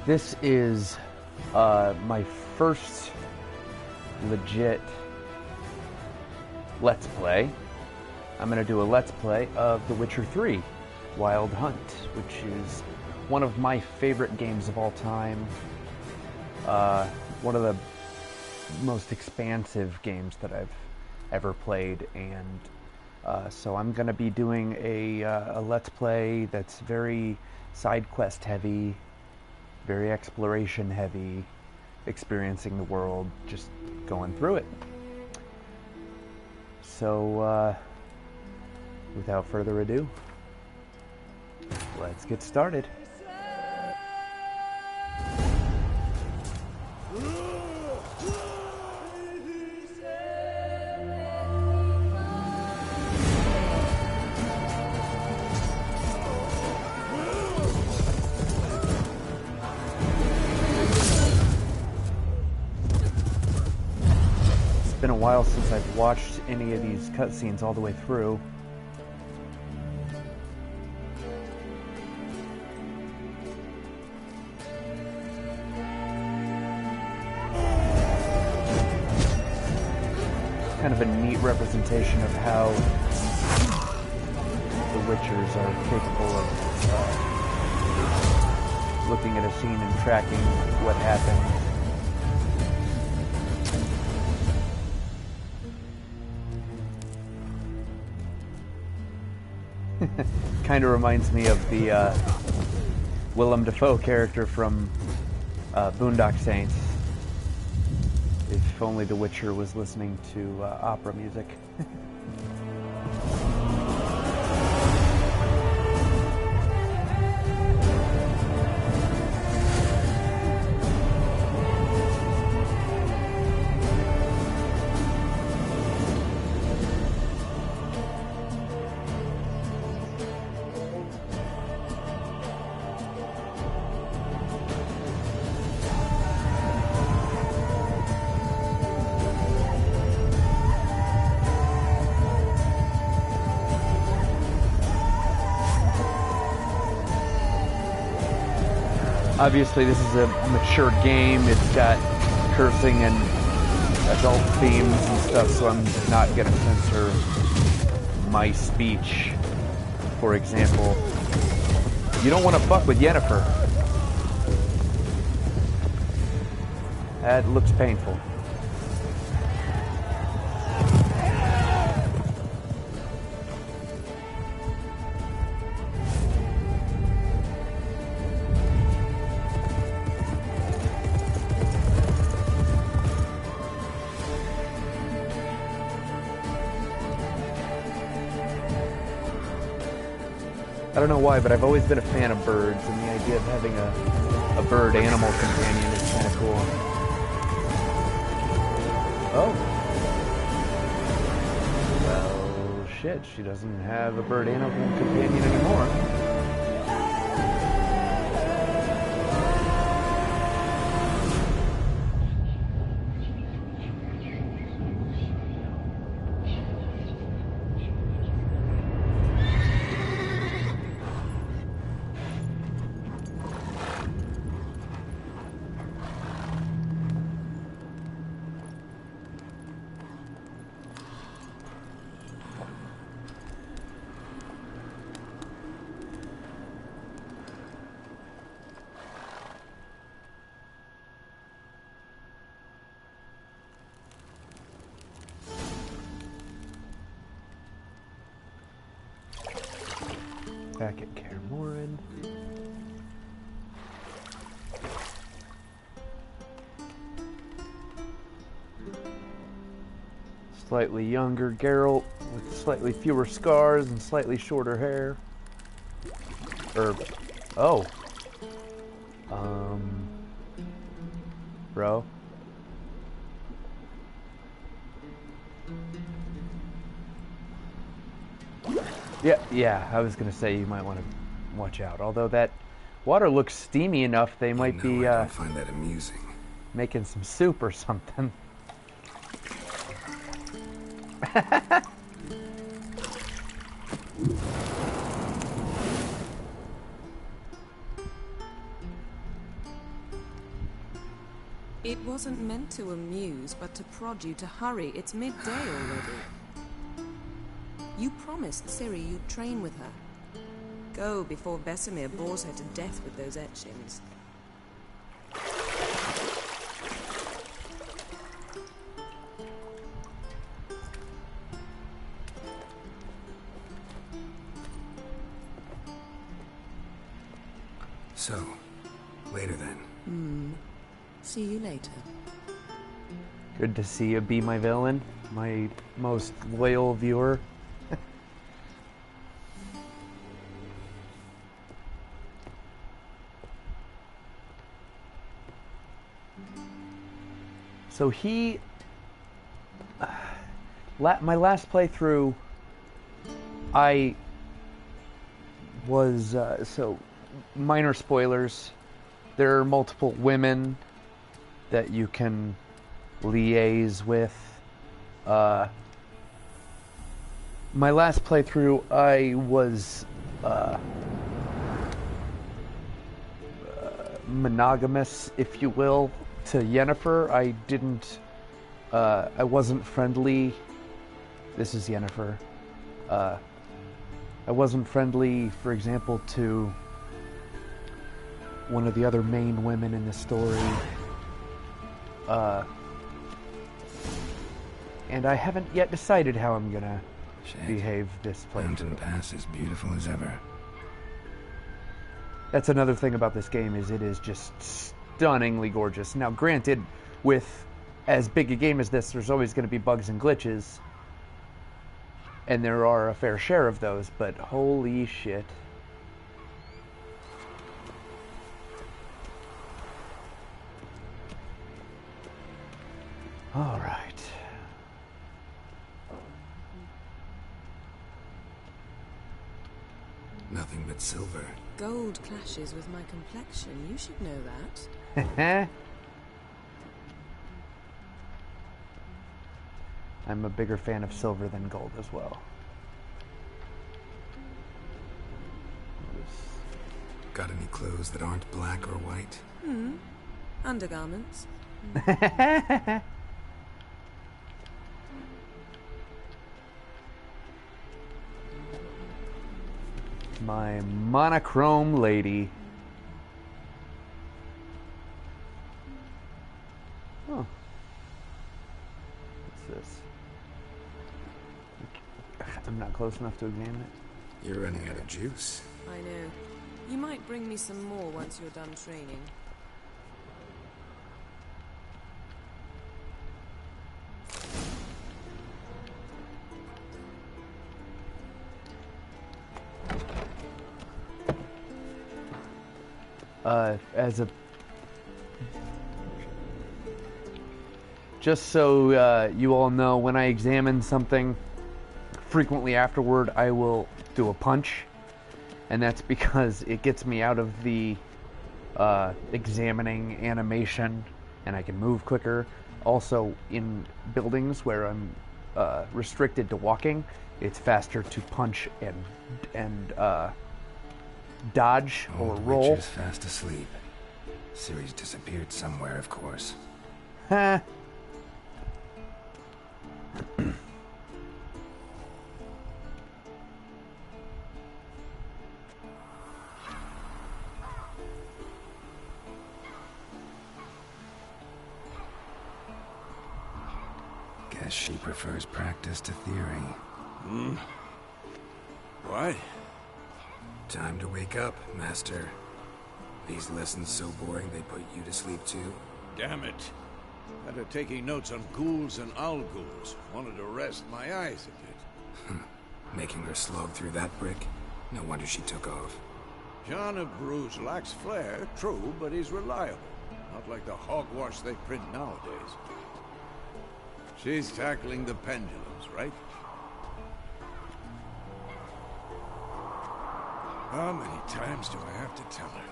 This is my first legit Let's Play. I'm going to do a Let's Play of The Witcher 3, Wild Hunt, which is one of my favorite games of all time. One of the most expansive games that I've ever played, and so I'm going to be doing a Let's Play that's very side quest heavy, very exploration heavy, experiencing the world, just going through it. So, without further ado, let's get started. It's been a while since I've watched any of these cutscenes all the way through. Kind of a neat representation of how the Witchers are capable of looking at a scene and tracking what happened. Kind of reminds me of the Willem Dafoe character from Boondock Saints. If only The Witcher was listening to opera music. Obviously, this is a mature game. It's got cursing and adult themes and stuff, so I'm not going to censor my speech. For example, you don't want to fuck with Yennefer. That looks painful. I don't know why, but I've always been a fan of birds, and the idea of having a bird-animal companion is kind of cool. Oh. Well, shit, she doesn't have a bird-animal companion anymore. Back at Kaer Morhen. Slightly younger Geralt with slightly fewer scars and slightly shorter hair. Oh. Bro. Yeah, I was gonna say you might want to watch out. Although that water looks steamy enough, they might be I don't find that amusing. Making some soup or something. It wasn't meant to amuse, but to prod you to hurry. It's midday already. You promised Ciri you'd train with her. Go before Vesemir bores her to death with those etchings. So, later then. See you later. Good to see you be my villain, my most loyal viewer. So my last playthrough, I was, so minor spoilers, there are multiple women that you can liaise with. My last playthrough, I was monogamous, if you will, to Yennefer. I didn't, I wasn't friendly. This is Yennefer. I wasn't friendly, for example, to one of the other main women in the story. And I haven't yet decided how I'm gonna behave this playthrough. Mountain Pass is beautiful as ever. That's another thing about this game, is it is just stunningly gorgeous. Now, granted, with as big a game as this, there's always going to be bugs and glitches, and there are a fair share of those, but holy shit. All right. Nothing but silver. Gold clashes with my complexion. You should know that. I'm a bigger fan of silver than gold as well. Got any clothes that aren't black or white? Undergarments. My monochrome lady. Oh. What's this? I'm not close enough to examine it. You're running out of juice. I know. You might bring me some more once you're done training. Just so you all know, when I examine something, frequently afterward I will do a punch, and that's because it gets me out of the examining animation, and I can move quicker. Also, in buildings where I'm restricted to walking, it's faster to punch and dodge or roll. Witch is fast asleep. Ciri's disappeared somewhere, of course. Huh. Guess she prefers practice to theory. What? Time to wake up, Master. These lessons so boring they put you to sleep too? Damn it. After taking notes on ghouls and owl ghouls, wanted to rest my eyes a bit. Making her slog through that brick? No wonder she took off. John of Bruges lacks flair, true, but he's reliable. Not like the hogwash they print nowadays. She's tackling the pendulums, right? How many times do I have to tell her?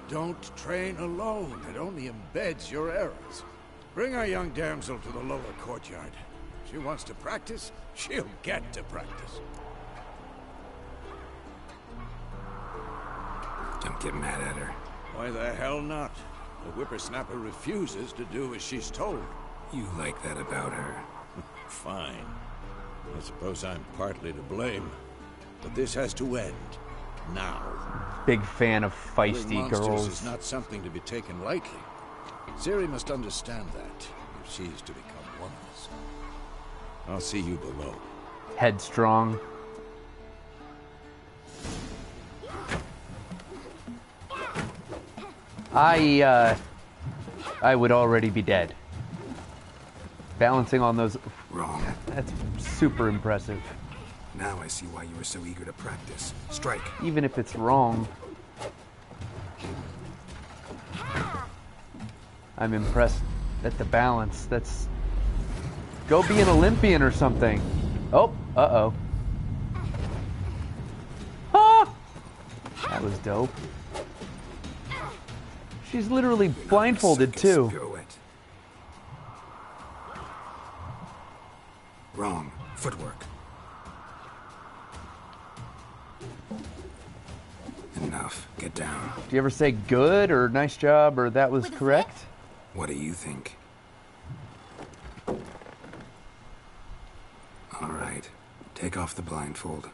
Don't train alone. It only embeds your errors. Bring our young damsel to the lower courtyard. She wants to practice, she'll get to practice. Don't get mad at her. Why the hell not? The whippersnapper refuses to do as she's told. You like that about her. Fine. I suppose I'm partly to blame. But this has to end. Now. Big fan of feisty Killing monsters girls. is not something to be taken lightly. Ciri must understand that, if she is to become one of us. I'll see you below. Headstrong. I would already be dead. Balancing on those... Wrong. That's super impressive. Now I see why you were so eager to practice. Strike. Even if it's wrong. I'm impressed at the balance. That's... Go be an Olympian or something. Oh, uh-oh. Ah! That was dope. She's literally blindfolded too. Pirouette. Wrong. Footwork. Enough. Get down. Do you ever say good or nice job or that was correct? What do you think? All right. Take off the blindfold.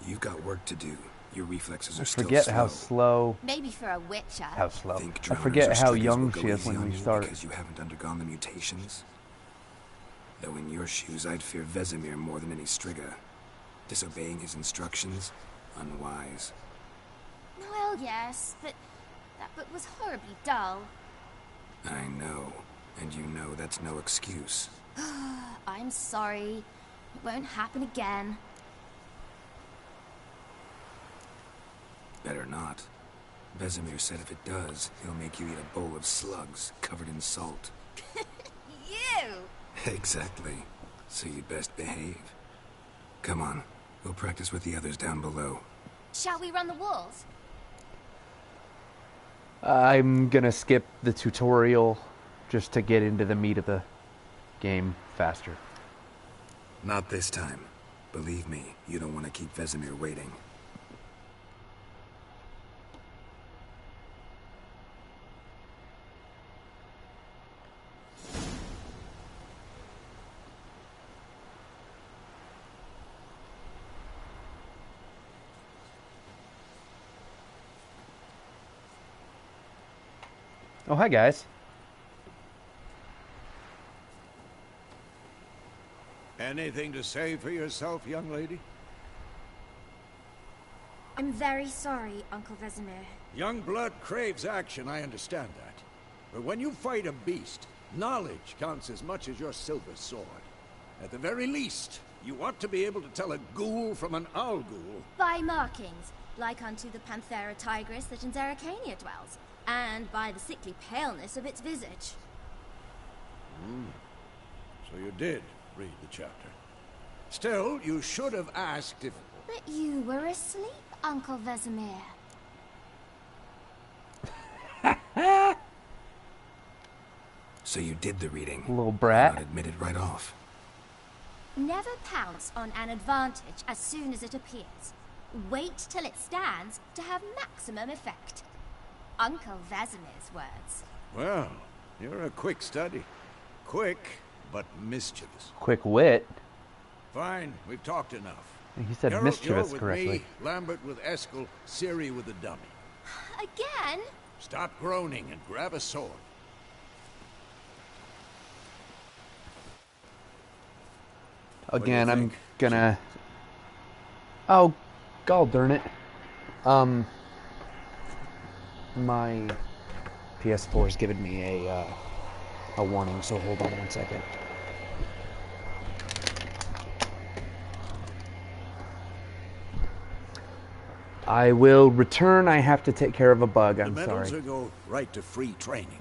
You've got work to do. Your reflexes are I still forget slow. how slow. Maybe for a witcher. How slow. Think I forget drowners or how striggers young will go she is easy when on we you start. because you haven't undergone the mutations. Though in your shoes, I'd fear Vesemir more than any Strigga. Disobeying his instructions, unwise. Well, yes, but that book was horribly dull. I know, and you know that's no excuse. I'm sorry. It won't happen again. Better not. Vesemir said if it does, he'll make you eat a bowl of slugs covered in salt. You! Exactly. So you'd best behave. Come on, we'll practice with the others down below. Shall we run the walls? I'm gonna skip the tutorial just to get into the meat of the game faster. Not this time. Believe me, you don't want to keep Vesemir waiting. Oh, hi guys. Anything to say for yourself, young lady? I'm very sorry, Uncle Vesemir. Young blood craves action, I understand that. But when you fight a beast, knowledge counts as much as your silver sword. At the very least, you ought to be able to tell a ghoul from an owl ghoul. By markings, like unto the Panthera tigris that in Zerrikania dwells, and by the sickly paleness of its visage. So you did read the chapter. Still, you should have asked if... But you were asleep, Uncle Vesemir. So you did the reading. Little brat. Not admit it right off. Never pounce on an advantage as soon as it appears. Wait till it stands to have maximum effect. Uncle Vesemir's words. Well, you're a quick study. Quick, but mischievous. Quick wit. Fine, we've talked enough. He said Geralt, mischievous you're with correctly. Me, Lambert with Eskel, Ciri with the dummy. Again? Stop groaning and grab a sword. Again, you I'm think? gonna... Oh, god darn it. My PS4 is giving me a warning, so hold on one second. I will return. I have to take care of a bug. I'm The sorry. medals will go right to free training.